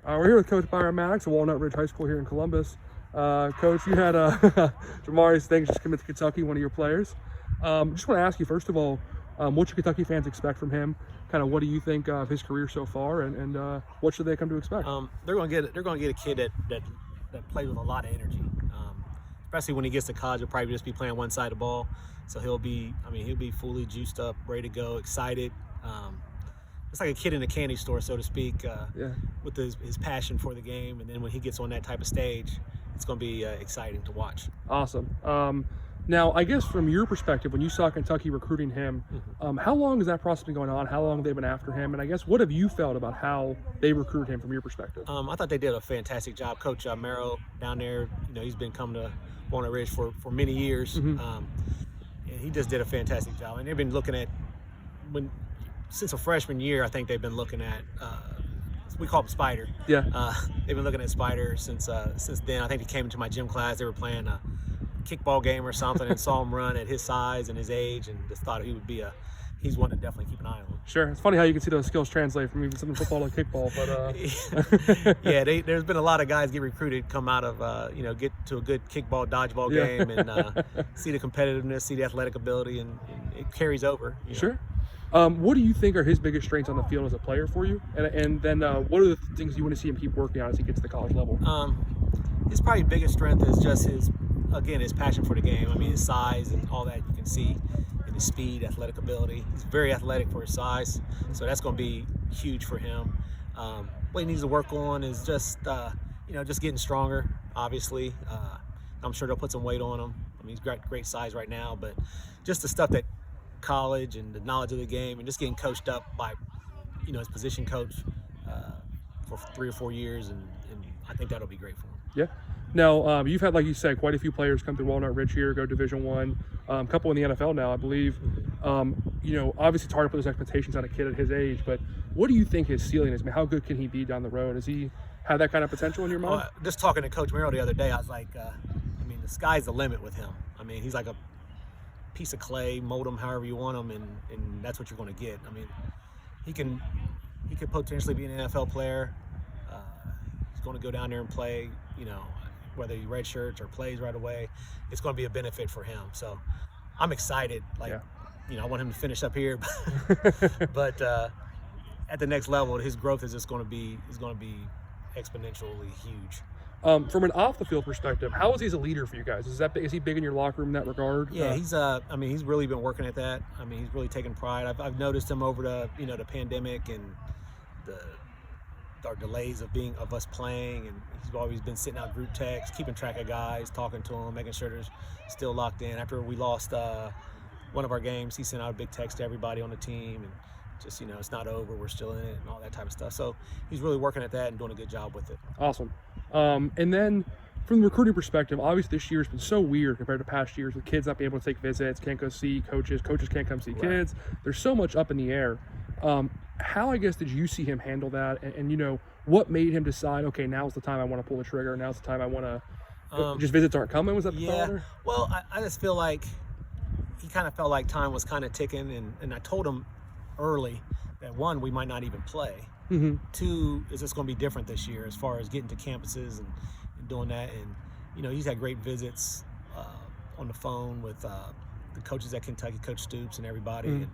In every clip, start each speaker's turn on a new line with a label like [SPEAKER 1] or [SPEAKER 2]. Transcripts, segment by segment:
[SPEAKER 1] We're here with Coach Byron Mattux of Walnut Ridge High School here in Columbus. Coach, you had Jamarius Dinkins just commit to Kentucky, one of your players. Just want to ask you, first of all, what should Kentucky fans expect from him? Kind of what do you think of his career so far, and what should they come to expect?
[SPEAKER 2] They're going to get a kid that plays with a lot of energy. Especially when he gets to college, he'll probably just be playing one side of the ball. So he'll be fully juiced up, ready to go, excited. It's like a kid in a candy store, so to speak, with his passion for the game. And then when he gets on that type of stage, it's going to be exciting to watch.
[SPEAKER 1] Awesome. Now, I guess from your perspective, when you saw Kentucky recruiting him, how long has that process been going on? How long have they been after him? And I guess what have you felt about how they recruited him from your perspective?
[SPEAKER 2] I thought they did a fantastic job. Coach Merrill down there, he's been coming to Walnut Ridge for many years, and he just did a fantastic job. And they've been looking at since a freshman year. I think they've been looking at we call him Spider.
[SPEAKER 1] Yeah.
[SPEAKER 2] They've been looking at Spider since then. I think he came into my gym class. They were playing a kickball game or something and saw him run at his size and his age, and just thought he would be he's one to definitely keep an eye on.
[SPEAKER 1] Sure. It's funny how you can see those skills translate from even something football to kickball, but
[SPEAKER 2] yeah, there's been a lot of guys get recruited, come out of get to a good kickball dodgeball game, and see the competitiveness, see the athletic ability, and it carries over.
[SPEAKER 1] Sure. What do you think are his biggest strengths on the field as a player for you? And then what are the things you want to see him keep working on as he gets to the college level?
[SPEAKER 2] His probably biggest strength is just his passion for the game. I mean, his size and all that you can see, and his speed, athletic ability. He's very athletic for his size, so that's going to be huge for him. What he needs to work on is just getting stronger. Obviously, I'm sure they'll put some weight on him. I mean, he's got great size right now, but just the stuff that college and the knowledge of the game, and just getting coached up by his position coach for 3 or 4 years, and I think that'll be great for him.
[SPEAKER 1] Yeah. Now, you've had, like you said, quite a few players come through Walnut Ridge here, go Division I, a couple in the NFL now, I believe. Obviously it's hard to put those expectations on a kid at his age, but what do you think his ceiling is? I mean, how good can he be down the road? Does he have that kind of potential in your mind?
[SPEAKER 2] Just talking to Coach Merrill the other day, I was like, the sky's the limit with him. I mean, he's like a piece of clay, mold him however you want him, and that's what you're going to get. I mean, he could potentially be an NFL player. He's going to go down there and play, whether he redshirts or plays right away. It's going to be a benefit for him. So I'm excited. I want him to finish up here, but at the next level, his growth is just going to be exponentially huge.
[SPEAKER 1] From an off the field perspective, how is he as a leader for you guys? Is he big in your locker room in that regard?
[SPEAKER 2] Yeah, he's really been working at that. I mean, he's really taken pride. I've noticed him over the pandemic and our delays of us playing, and he's always been sitting out group texts, keeping track of guys, talking to them, making sure they're still locked in. After we lost one of our games, he sent out a big text to everybody on the team, and just it's not over, we're still in it, and all that type of stuff. So he's really working at that and doing a good job with it.
[SPEAKER 1] Awesome. And then from the recruiting perspective, obviously this year's been so weird compared to past years with kids not being able to take visits, can't go see coaches can't come see kids. There's so much up in the air. How, I guess, did you see him handle that? And what made him decide, okay, now's the time I want to pull the trigger, now's the time I want to just visits aren't coming? Was that the thought? Yeah.
[SPEAKER 2] Well, I just feel like he kind of felt like time was kind of ticking, and I told him early that, one, we might not even play. Two, is it's going to be different this year as far as getting to campuses and doing that. And he's had great visits on the phone with the coaches at Kentucky, Coach Stoops and everybody,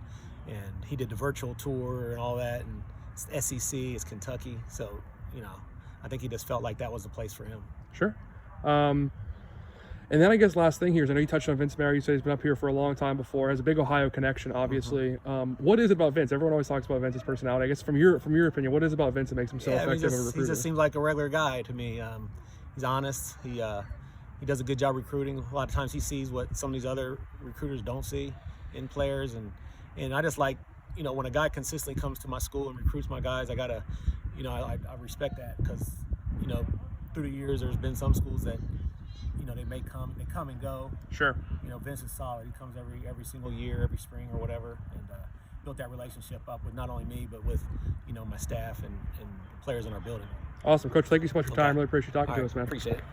[SPEAKER 2] and he did the virtual tour and all that, and it's SEC, it's Kentucky, so I think he just felt like that was the place for him.
[SPEAKER 1] Sure. And then I guess last thing here is, I know you touched on Vince Mary. You said he's been up here for a long time before, has a big Ohio connection, obviously. What is it about Vince? Everyone always talks about Vince's personality. I guess from your opinion, what is it about Vince that makes him so effective as a recruiter?
[SPEAKER 2] He just seems like a regular guy to me. He's honest. He does a good job recruiting. A lot of times he sees what some of these other recruiters don't see in players, and I just like, when a guy consistently comes to my school and recruits my guys, I gotta, I respect that, because, through the years there's been some schools that, they come and go.
[SPEAKER 1] Sure.
[SPEAKER 2] Vince is solid. He comes every single year, every spring or whatever, and built that relationship up with not only me, but with, my staff and players in our building.
[SPEAKER 1] Awesome. Coach, thank you so much for your time. Really appreciate you talking to us, man.
[SPEAKER 2] Appreciate it.